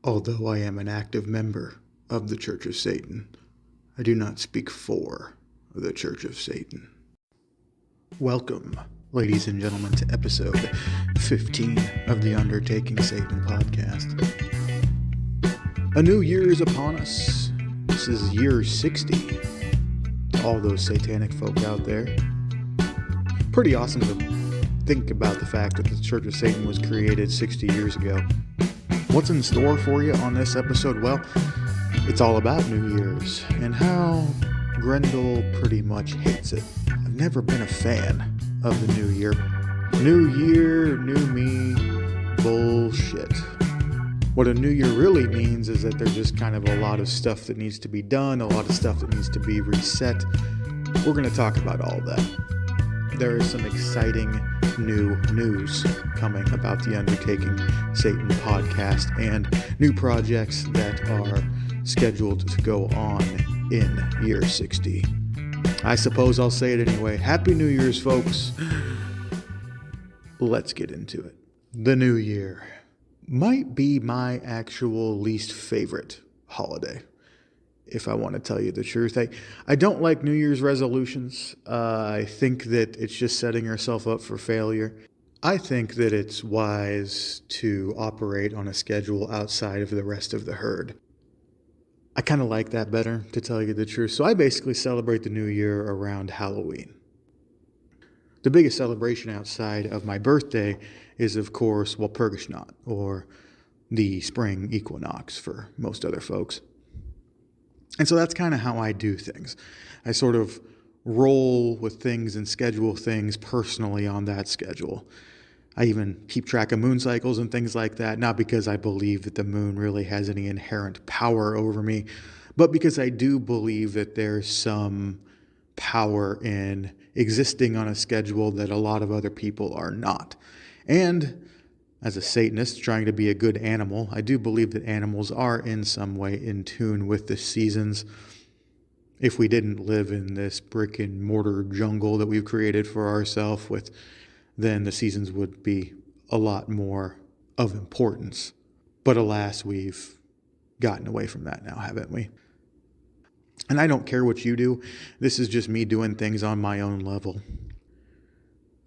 Although I am an active member of the Church of Satan, I do not speak for the Church of Satan. Welcome, ladies and gentlemen, to episode 15 of the Undertaking Satan podcast. A new year is upon us. This is year 60. To all those satanic folk out there. Pretty awesome to think about the fact that the Church of Satan was created 60 years ago. What's in store for you on this episode? Well, it's all about New Year's and how Grendal pretty much hates it. I've never been a fan of the New Year. New Year, new me, bullshit. What a New Year really means is that there's just kind of a lot of stuff that needs to be done, a lot of stuff that needs to be reset. We're going to talk about all that. There is some exciting new news coming about the Undertaking Satan podcast and new projects that are scheduled to go on in year 60. I suppose I'll say it anyway. Happy New Year's, folks. Let's get into it. The New Year might be my actual least favorite holiday, if I want to tell you the truth. I don't like New Year's resolutions. I think that it's just setting yourself up for failure. I think that it's wise to operate on a schedule outside of the rest of the herd. I kind of like that better, to tell you the truth. So I basically celebrate the New Year around Halloween. The biggest celebration outside of my birthday is, of course, Walpurgisnacht, or the spring equinox for most other folks. And so that's kind of how I do things. I sort of roll with things and schedule things personally on that schedule. I even keep track of moon cycles and things like that, not because I believe that the moon really has any inherent power over me, but because I do believe that there's some power in existing on a schedule that a lot of other people are not. And as a Satanist trying to be a good animal, I do believe that animals are in some way in tune with the seasons. If we didn't live in this brick and mortar jungle that we've created for ourselves, then the seasons would be a lot more of importance. But alas, we've gotten away from that now, haven't we? And I don't care what you do. This is just me doing things on my own level.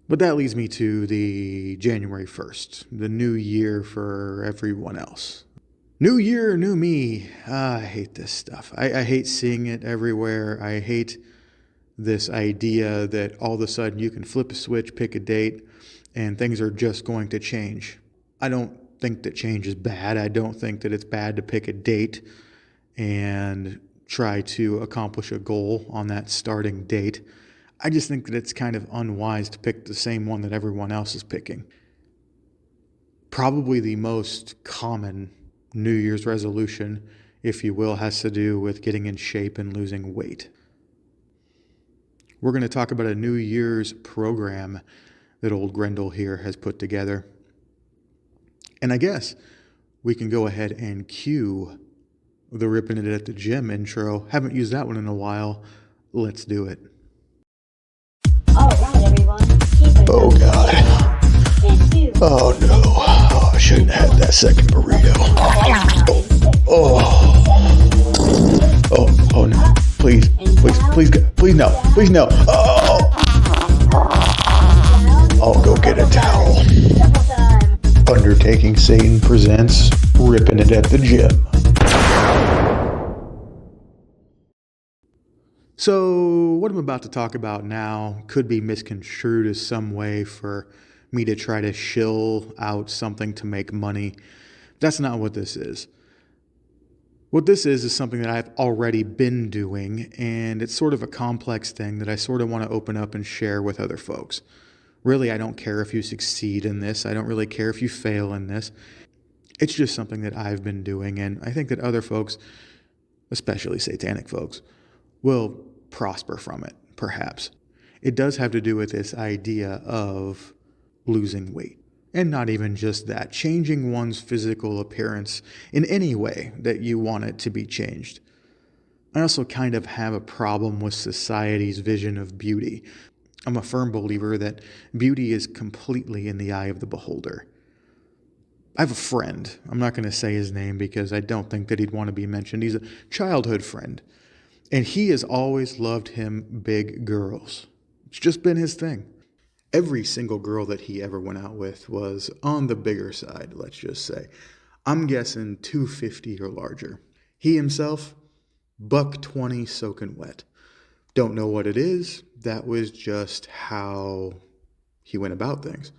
But that leads me to the January 1st, the new year for everyone else. New year, new me. I hate this stuff. I hate seeing it everywhere. I hate this idea that all of a sudden you can flip a switch, pick a date, and things are just going to change. I don't think that change is bad. I don't think that it's bad to pick a date and try to accomplish a goal on that starting date. I just think that it's kind of unwise to pick the same one that everyone else is picking. Probably the most common New Year's resolution, if you will, has to do with getting in shape and losing weight. We're going to talk about a New Year's program that old Grendal here has put together. And I guess we can go ahead and cue the Ripping It at the Gym intro. Haven't used that one in a while. Let's do it. All right, everyone. Oh, God. Oh, no. Oh, I shouldn't have had that second burrito. Oh, no. Please, no. Please, no. Oh. I'll go get a towel. Undertaking Satan presents Ripping It at the Gym. So, what I'm about to talk about now could be misconstrued as some way for me to try to shill out something to make money. That's not what this is. What this is something that I've already been doing, and it's sort of a complex thing that I sort of want to open up and share with other folks. Really, I don't care if you succeed in this. I don't really care if you fail in this. It's just something that I've been doing, and I think that other folks, especially satanic folks, will prosper from it, perhaps. It does have to do with this idea of losing weight. And not even just that, changing one's physical appearance in any way that you want it to be changed. I also kind of have a problem with society's vision of beauty. I'm a firm believer that beauty is completely in the eye of the beholder. I have a friend. I'm not going to say his name because I don't think that he'd want to be mentioned. He's a childhood friend. And he has always loved him big girls. It's just been his thing. Every single girl that he ever went out with was on the bigger side, let's just say. I'm guessing 250 or larger. He himself, buck 20 soaking wet. Don't know what it is. That was just how he went about things.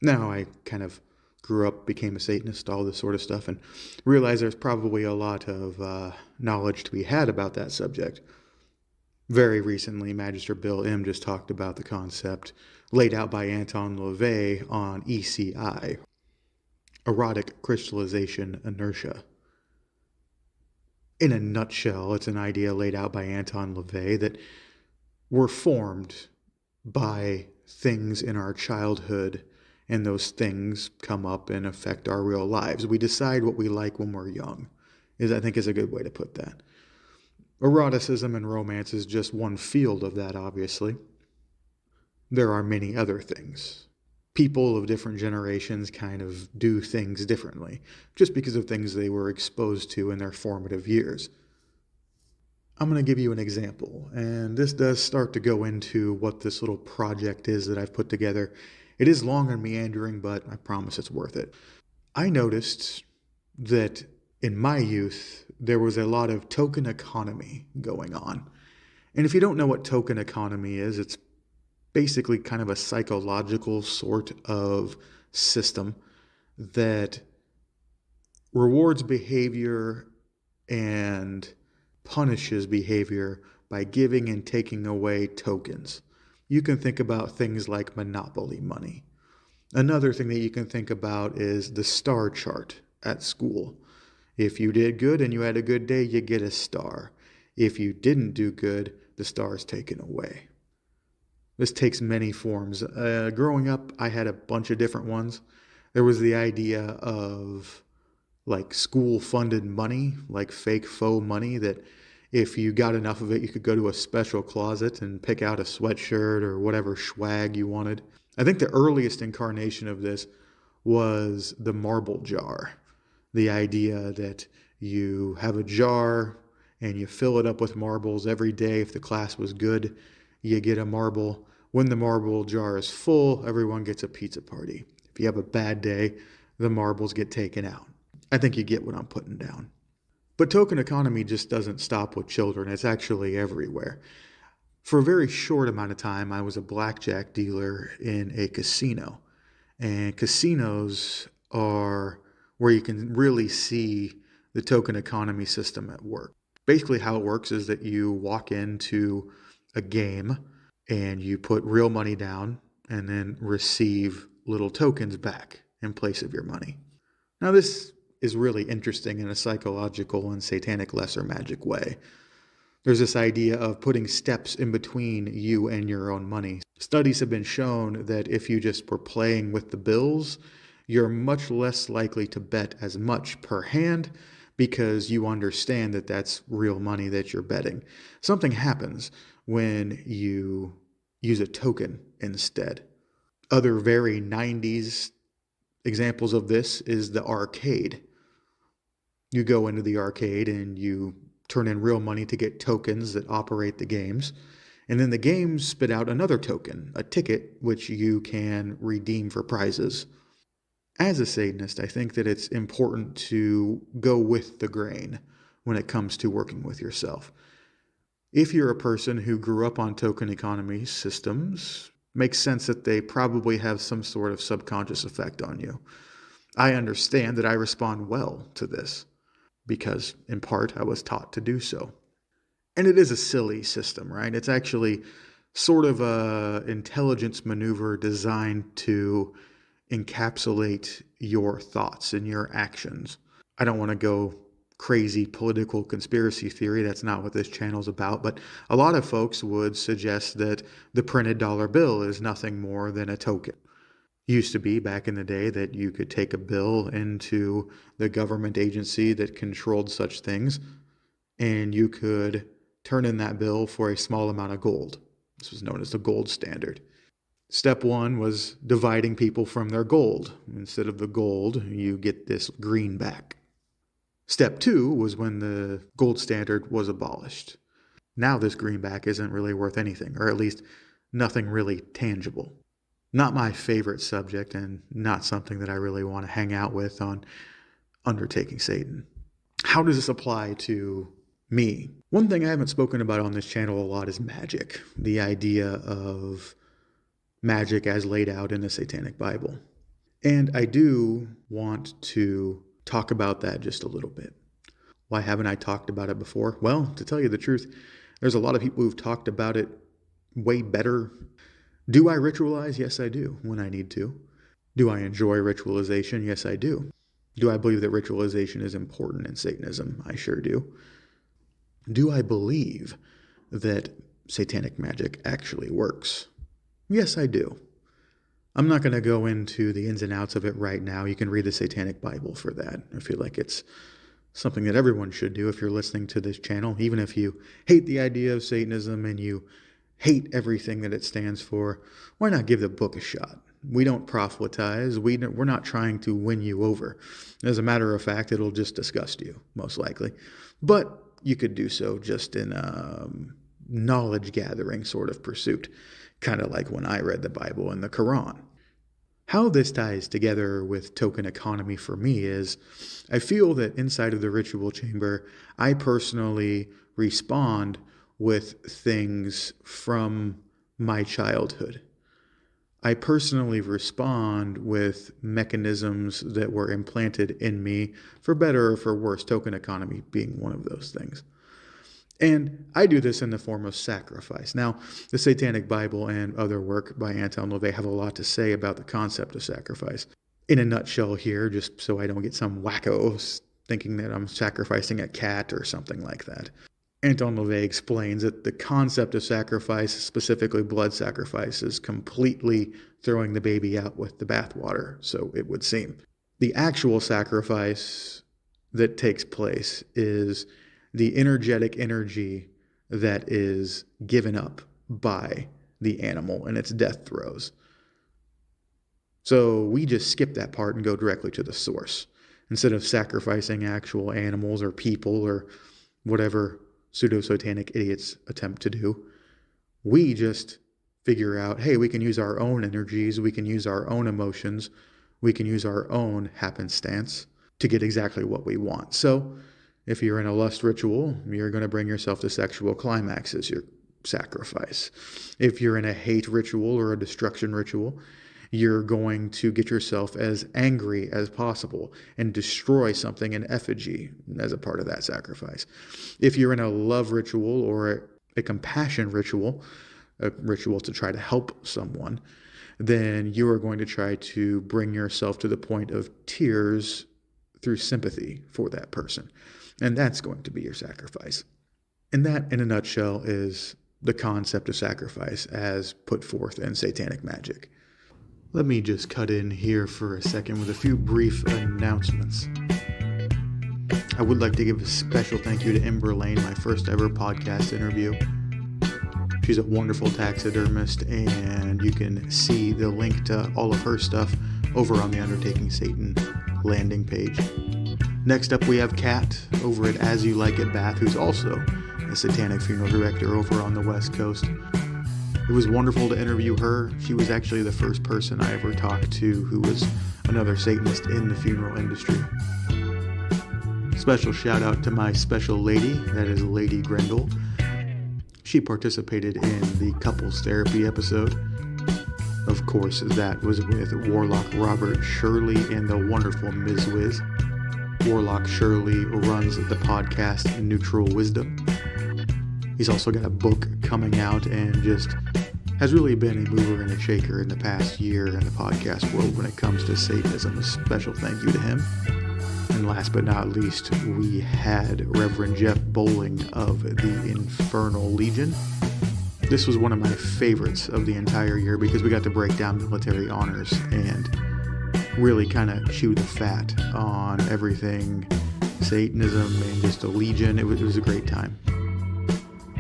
Now, I kind of grew up, became a Satanist, all this sort of stuff, and realized there's probably a lot of knowledge to be had about that subject. Very recently, Magister Bill M. just talked about the concept laid out by Anton LaVey on ECI, erotic crystallization inertia. In a nutshell, it's an idea laid out by Anton LaVey that we're formed by things in our childhood, and those things come up and affect our real lives. We decide what we like when we're young, I think is a good way to put that. Eroticism and romance is just one field of that, obviously. There are many other things. People of different generations kind of do things differently, just because of things they were exposed to in their formative years. I'm going to give you an example, and this does start to go into what this little project is that I've put together. It is long and meandering, but I promise it's worth it. I noticed that in my youth, there was a lot of token economy going on. And if you don't know what token economy is, it's basically kind of a psychological sort of system that rewards behavior and punishes behavior by giving and taking away tokens. You can think about things like monopoly money. Another thing that you can think about is the star chart at school. If you did good and you had a good day, you get a star. If you didn't do good, the star is taken away. This takes many forms. Growing up, I had a bunch of different ones. There was the idea of like school-funded money, like fake faux money, that if you got enough of it, you could go to a special closet and pick out a sweatshirt or whatever swag you wanted. I think the earliest incarnation of this was the marble jar. The idea that you have a jar and you fill it up with marbles every day. If the class was good, you get a marble. When the marble jar is full, everyone gets a pizza party. If you have a bad day, the marbles get taken out. I think you get what I'm putting down. But token economy just doesn't stop with children. It's actually everywhere. For a very short amount of time, I was a blackjack dealer in a casino. And casinos are where you can really see the token economy system at work. Basically, how it works is that you walk into a game and you put real money down and then receive little tokens back in place of your money. Now, this is really interesting in a psychological and satanic lesser magic way. There's this idea of putting steps in between you and your own money. Studies have been shown that if you just were playing with the bills, you're much less likely to bet as much per hand because you understand that that's real money that you're betting. Something happens when you use a token instead. Other very 90s examples of this is the arcade. You go into the arcade and you turn in real money to get tokens that operate the games. And then the games spit out another token, a ticket, which you can redeem for prizes. As a Satanist, I think that it's important to go with the grain when it comes to working with yourself. If you're a person who grew up on token economy systems, makes sense that they probably have some sort of subconscious effect on you. I understand that I respond well to this because, in part, I was taught to do so. And it is a silly system, right? It's actually sort of a intelligence maneuver designed to encapsulate your thoughts and your actions. I don't want to go crazy political conspiracy theory. That's not what this channel's about. But a lot of folks would suggest that the printed dollar bill is nothing more than a token. Used to be back in the day that you could take a bill into the government agency that controlled such things, and you could turn in that bill for a small amount of gold. This was known as the gold standard. Step one was dividing people from their gold. Instead of the gold, you get this greenback. Step two was when the gold standard was abolished. Now this greenback isn't really worth anything, or at least nothing really tangible. Not my favorite subject, and not something that I really want to hang out with on Undertaking Satan. How does this apply to me? One thing I haven't spoken about on this channel a lot is magic. The idea of magic as laid out in the Satanic Bible. And I do want to talk about that just a little bit. Why haven't I talked about it before? Well, to tell you the truth, there's a lot of people who've talked about it way better. Do I ritualize? Yes, I do, when I need to. Do I enjoy ritualization? Yes, I do. Do I believe that ritualization is important in Satanism? I sure do. Do I believe that satanic magic actually works? Yes, I do. I'm not going to go into the ins and outs of it right now. You can read the Satanic Bible for that. I feel like it's something that everyone should do if you're listening to this channel, even if you hate the idea of Satanism and you hate everything that it stands for. Why not give the book a shot? We don't proselytize. We're not trying to win you over. As a matter of fact, it'll just disgust you, most likely. But you could do so just in a knowledge-gathering sort of pursuit, kind of like when I read the Bible and the Quran. How this ties together with token economy for me is I feel that inside of the ritual chamber, I personally respond with things from my childhood. I personally respond with mechanisms that were implanted in me, for better or for worse, token economy being one of those things. And I do this in the form of sacrifice. Now, the Satanic Bible and other work by Anton LaVey have a lot to say about the concept of sacrifice. In a nutshell here, just so I don't get some wacko thinking that I'm sacrificing a cat or something like that. Anton LaVey explains that the concept of sacrifice, specifically blood sacrifice, is completely throwing the baby out with the bathwater, so it would seem. The actual sacrifice that takes place is the energetic energy that is given up by the animal in its death throes. So we just skip that part and go directly to the source. Instead of sacrificing actual animals or people or whatever pseudo-satanic idiots attempt to do, we just figure out, hey, we can use our own energies, we can use our own emotions, we can use our own happenstance to get exactly what we want. So if you're in a lust ritual, you're going to bring yourself to sexual climax as your sacrifice. If you're in a hate ritual or a destruction ritual, you're going to get yourself as angry as possible and destroy something in effigy as a part of that sacrifice. If you're in a love ritual or a compassion ritual, a ritual to try to help someone, then you are going to try to bring yourself to the point of tears through sympathy for that person. And that's going to be your sacrifice. And that, in a nutshell, is the concept of sacrifice as put forth in Satanic Magic. Let me just cut in here for a second with a few brief announcements. I would like to give a special thank you to Ember Lane, my first ever podcast interview. She's a wonderful taxidermist, and you can see the link to all of her stuff over on the Undertaking Satan landing page. Next up, we have Kat over at As You Like It Bath, who's also a satanic funeral director over on the West Coast. It was wonderful to interview her. She was actually the first person I ever talked to who was another Satanist in the funeral industry. Special shout out to my special lady, that is Lady Grendal. She participated in the couples therapy episode. Of course, that was with Warlock Robert Shirley and the wonderful Ms. Wiz. Warlock Shirley runs the podcast Neutral Wisdom. He's also got a book coming out and just has really been a mover and a shaker in the past year in the podcast world when it comes to Satanism. A special thank you to him. And last but not least, we had Reverend Jeff Bowling of the Infernal Legion. This was one of my favorites of the entire year because we got to break down military honors and really kind of chew the fat on everything Satanism and just the Legion. It was a great time.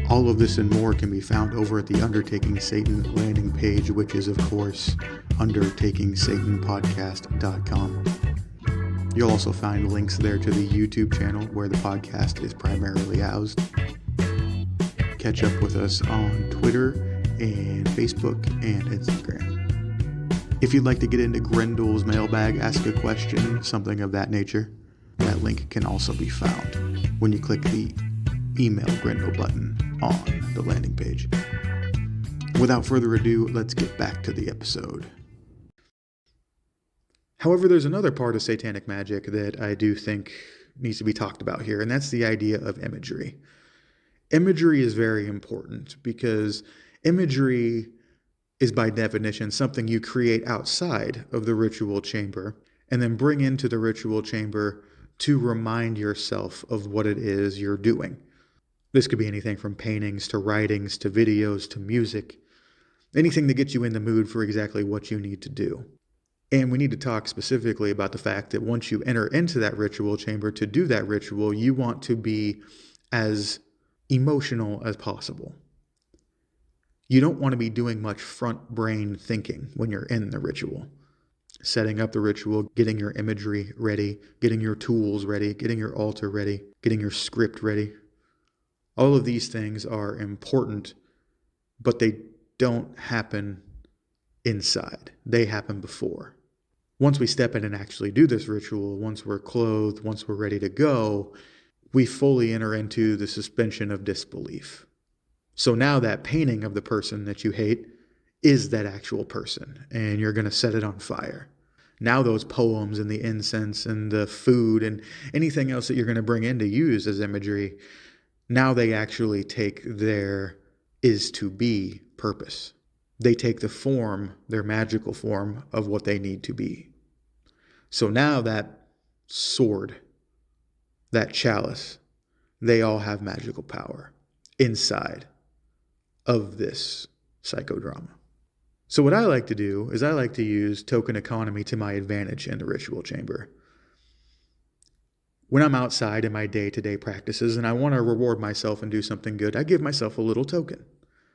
All of this and more can be found over at the Undertaking Satan landing page, which is, of course, undertakingsatanpodcast.com. You'll also find links there to the YouTube channel where the podcast is primarily housed. Catch up with us on Twitter and Facebook and Instagram. If you'd like to get into Grendal's mailbag, ask a question, something of that nature, that link can also be found when you click the email Grendal button on the landing page. Without further ado, let's get back to the episode. However, there's another part of satanic magic that I do think needs to be talked about here, and that's the idea of imagery. Imagery is very important because imagery is by definition something you create outside of the ritual chamber and then bring into the ritual chamber to remind yourself of what it is you're doing. This could be anything from paintings to writings to videos to music, anything that gets you in the mood for exactly what you need to do. And we need to talk specifically about the fact that once you enter into that ritual chamber to do that ritual, you want to be as emotional as possible. You don't want to be doing much front brain thinking when you're in the ritual. Setting up the ritual, getting your imagery ready, getting your tools ready, getting your altar ready, getting your script ready. All of these things are important, but they don't happen inside. They happen before. Once we step in and actually do this ritual, once we're clothed, once we're ready to go, we fully enter into the suspension of disbelief. So now that painting of the person that you hate is that actual person, and you're going to set it on fire. Now those poems and the incense and the food and anything else that you're going to bring in to use as imagery, now they actually take their is-to-be purpose. They take the form, their magical form, of what they need to be. So now that sword, that chalice, they all have magical power inside of this psychodrama. So what I like to do is I like to use token economy to my advantage in the ritual chamber. When I'm outside in my day-to-day practices and I want to reward myself and do something good, I give myself a little token.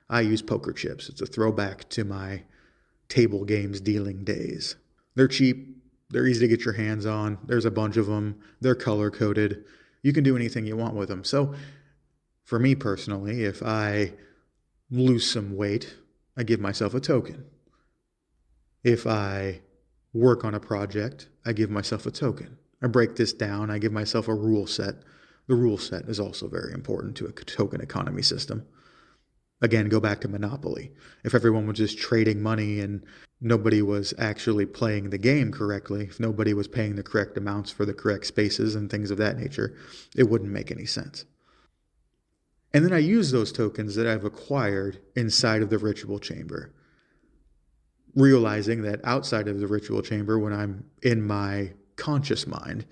I use poker chips. It's a throwback to my table games dealing days. They're cheap. They're easy to get your hands on. There's a bunch of them. They're color-coded. You can do anything you want with them. So for me personally, if I lose some weight, I give myself a token. If I work on a project, I give myself a token. I break this down, I give myself a rule set. The rule set is also very important to a token economy system. Again, go back to Monopoly. If everyone was just trading money and nobody was actually playing the game correctly, if nobody was paying the correct amounts for the correct spaces and things of that nature, it wouldn't make any sense. And then I use those tokens that I've acquired inside of the ritual chamber, realizing that outside of the ritual chamber, when I'm in my conscious mind,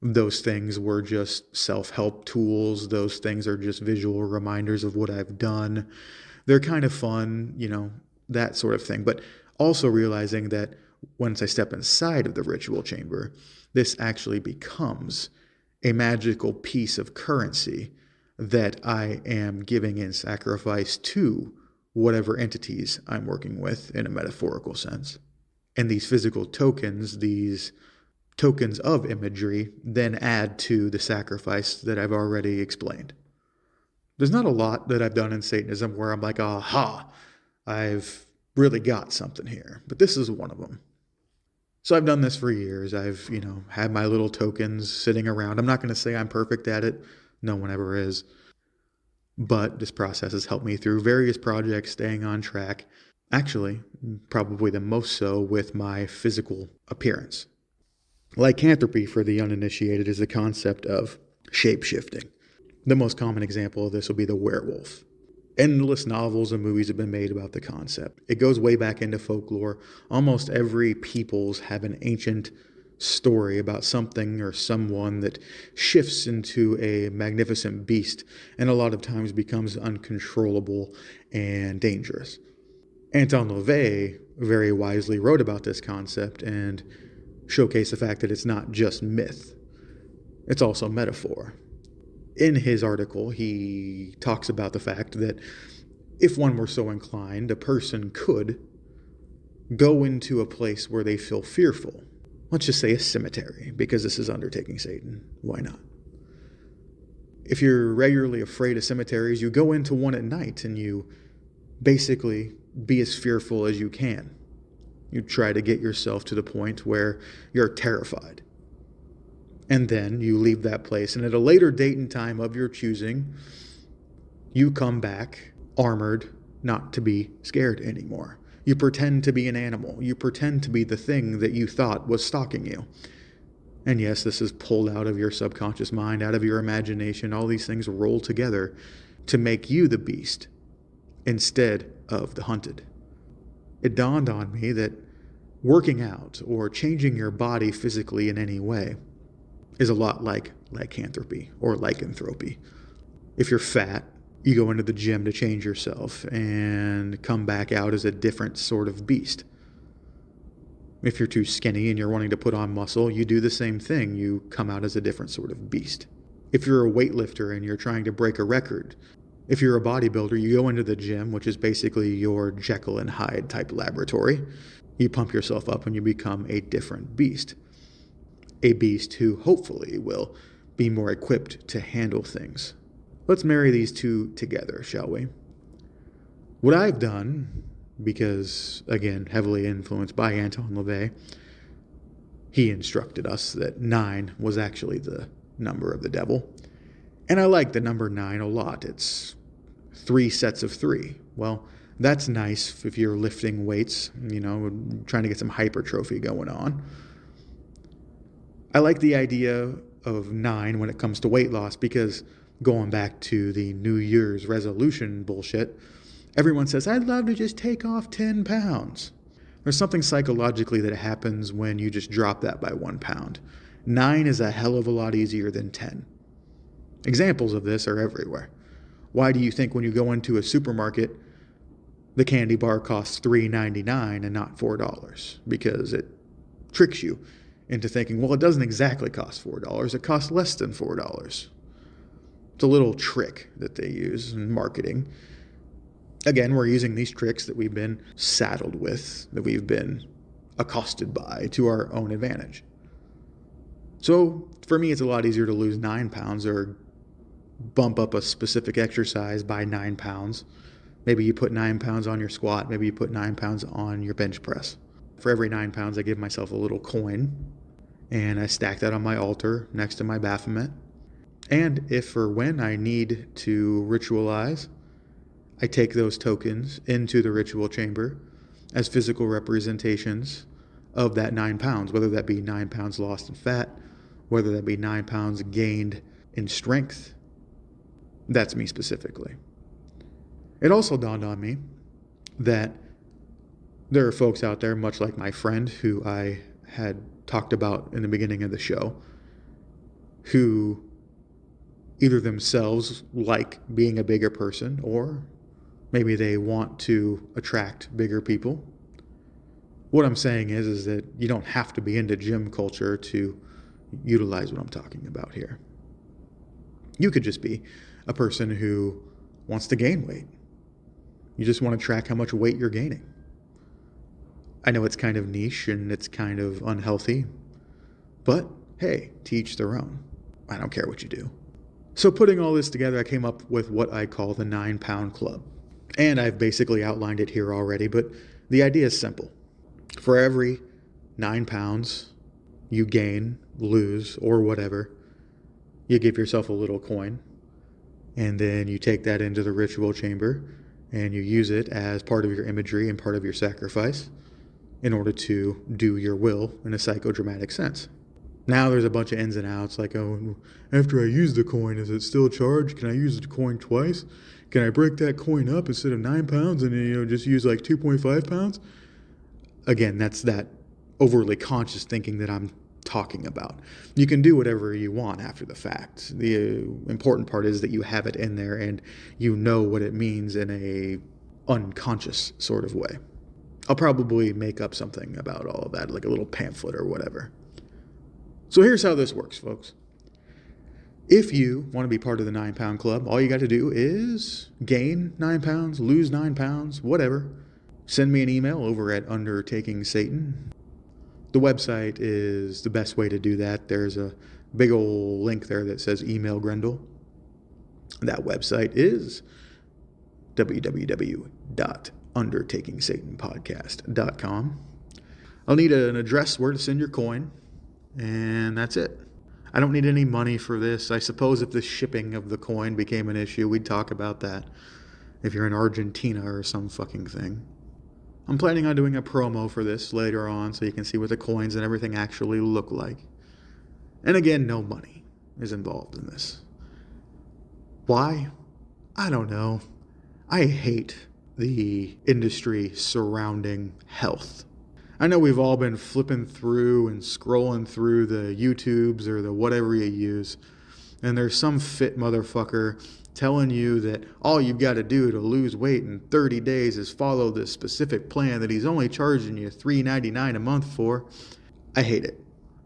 those things were just self-help tools. Those things are just visual reminders of what I've done. They're kind of fun, that sort of thing. But also realizing that once I step inside of the ritual chamber, this actually becomes a magical piece of currency that I am giving in sacrifice to whatever entities I'm working with in a metaphorical sense. And these physical tokens, these tokens of imagery, then add to the sacrifice that I've already explained. There's not a lot that I've done in Satanism where I'm like, aha, I've really got something here. But this is one of them. So I've done this for years. I've, had my little tokens sitting around. I'm not going to say I'm perfect at it. No one ever is. But this process has helped me through various projects, staying on track. Actually, probably the most so with my physical appearance. Lycanthropy, for the uninitiated, is the concept of shape-shifting. The most common example of this will be the werewolf. Endless novels and movies have been made about the concept. It goes way back into folklore. Almost every peoples have an ancient story about something or someone that shifts into a magnificent beast and a lot of times becomes uncontrollable and dangerous. Anton LaVey very wisely wrote about this concept and showcased the fact that it's not just myth. It's also metaphor. In his article, he talks about the fact that if one were so inclined, a person could go into a place where they feel fearful. Let's just say a cemetery, because this is undertaking Satan. Why not? If you're regularly afraid of cemeteries, you go into one at night and you basically be as fearful as you can. You try to get yourself to the point where you're terrified. And then you leave that place, and at a later date and time of your choosing, you come back armored, not to be scared anymore. You pretend to be an animal. You pretend to be the thing that you thought was stalking you. And yes, this is pulled out of your subconscious mind, out of your imagination. All these things roll together to make you the beast instead of the hunted. It dawned on me that working out or changing your body physically in any way is a lot like lycanthropy or lycanthropy. If you're fat, you go into the gym to change yourself and come back out as a different sort of beast. If you're too skinny and you're wanting to put on muscle, you do the same thing. You come out as a different sort of beast. If you're a weightlifter and you're trying to break a record, if you're a bodybuilder, you go into the gym, which is basically your Jekyll and Hyde type laboratory. You pump yourself up and you become a different beast. A beast who hopefully will be more equipped to handle things. Let's marry these two together, shall we? What I've done, because, again, heavily influenced by Anton LaVey, he instructed us that 9 was actually the number of the devil. And I like the number 9 a lot. It's 3 sets of 3. Well, that's nice if you're lifting weights, trying to get some hypertrophy going on. I like the idea of 9 when it comes to weight loss because going back to the New Year's resolution bullshit, everyone says, I'd love to just take off 10 pounds. There's something psychologically that happens when you just drop that by 1 pound. 9 is a hell of a lot easier than 10. Examples of this are everywhere. Why do you think when you go into a supermarket, the candy bar costs $3.99 and not $4? Because it tricks you into thinking, well, it doesn't exactly cost $4. It costs less than $4. It's a little trick that they use in marketing. Again, we're using these tricks that we've been saddled with, that we've been accosted by to our own advantage. So for me, it's a lot easier to lose 9 pounds or bump up a specific exercise by 9 pounds. Maybe you put 9 pounds on your squat. Maybe you put 9 pounds on your bench press. For every 9 pounds, I give myself a little coin, and I stack that on my altar next to my Baphomet. And if or when I need to ritualize, I take those tokens into the ritual chamber as physical representations of that 9 pounds, whether that be 9 pounds lost in fat, whether that be 9 pounds gained in strength. That's me specifically. It also dawned on me that there are folks out there, much like my friend who I had talked about in the beginning of the show, who either themselves like being a bigger person or maybe they want to attract bigger people. What I'm saying is that you don't have to be into gym culture to utilize what I'm talking about here. You could just be a person who wants to gain weight. You just want to track how much weight you're gaining. I know it's kind of niche and it's kind of unhealthy, but hey, to each their own. I don't care what you do. So putting all this together, I came up with what I call the 9 pound club. And I've basically outlined it here already, but the idea is simple. For every 9 pounds you gain, lose, or whatever, you give yourself a little coin, and then you take that into the ritual chamber, and you use it as part of your imagery and part of your sacrifice in order to do your will in a psychodramatic sense. Now there's a bunch of ins and outs, like, oh, after I use the coin, is it still charged? Can I use the coin twice? Can I break that coin up instead of 9 pounds and just use like 2.5 pounds? Again, that's that overly conscious thinking that I'm talking about. You can do whatever you want after the fact. The important part is that you have it in there and you know what it means in a unconscious sort of way. I'll probably make up something about all of that, like a little pamphlet or whatever. So here's how this works, folks. If you want to be part of the 9 Pound Club, all you got to do is gain 9 pounds, lose 9 pounds, whatever. Send me an email over at Undertaking Satan. The website is the best way to do that. There's a big old link there that says email Grendal. That website is www.undertakingsatanpodcast.com. I'll need an address where to send your coin, and that's it. I don't need any money for this. I suppose if the shipping of the coin became an issue, we'd talk about that. If you're in Argentina or some fucking thing. I'm planning on doing a promo for this later on so you can see what the coins and everything actually look like. And again, no money is involved in this. Why? I don't know. I hate the industry surrounding health. I know we've all been flipping through and scrolling through the YouTubes or the whatever you use, and there's some fit motherfucker telling you that all you've got to do to lose weight in 30 days is follow this specific plan that he's only charging you $3.99 a month for. I hate it.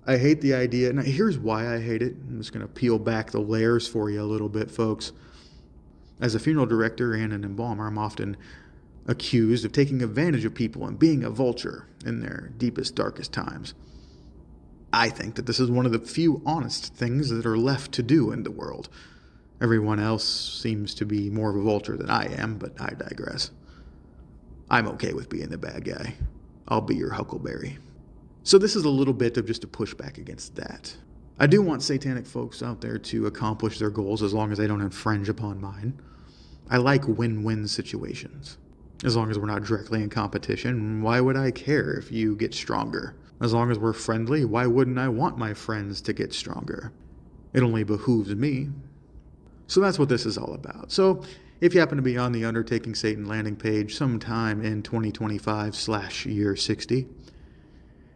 I hate the idea. Now, here's why I hate it. I'm just going to peel back the layers for you a little bit, folks. As a funeral director and an embalmer, I'm often accused of taking advantage of people and being a vulture in their deepest, darkest times. I think that this is one of the few honest things that are left to do in the world. Everyone else seems to be more of a vulture than I am, but I digress. I'm okay with being the bad guy. I'll be your huckleberry. So this is a little bit of just a pushback against that. I do want satanic folks out there to accomplish their goals as long as they don't infringe upon mine. I like win-win situations. As long as we're not directly in competition, why would I care if you get stronger? As long as we're friendly, why wouldn't I want my friends to get stronger? It only behooves me. So that's what this is all about. So if you happen to be on the Undertaking Satan landing page sometime in 2025/year 60,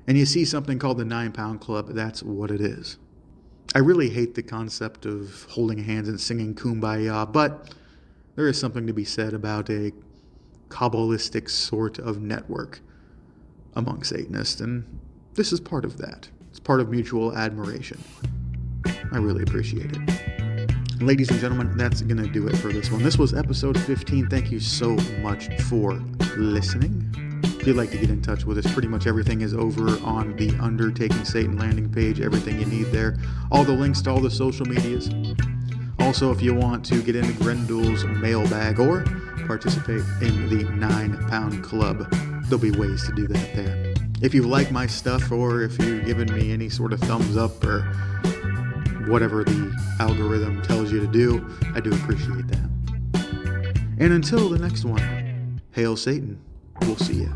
and you see something called the 9 Pound Club, that's what it is. I really hate the concept of holding hands and singing Kumbaya, but there is something to be said about a Kabbalistic sort of network among Satanists, and this is part of that. It's part of mutual admiration. I really appreciate it. Ladies and gentlemen, that's going to do it for this one. This was episode 15. Thank you so much for listening. If you'd like to get in touch with us, pretty much everything is over on the Undertaking Satan landing page. Everything you need there. All the links to all the social medias. Also, if you want to get into Grendal's mailbag or participate in the 9 Pound Club, there'll be ways to do that there. If you like my stuff or if you've given me any sort of thumbs up or whatever the algorithm tells you to do, I do appreciate that. And until the next one, hail Satan. We'll see ya.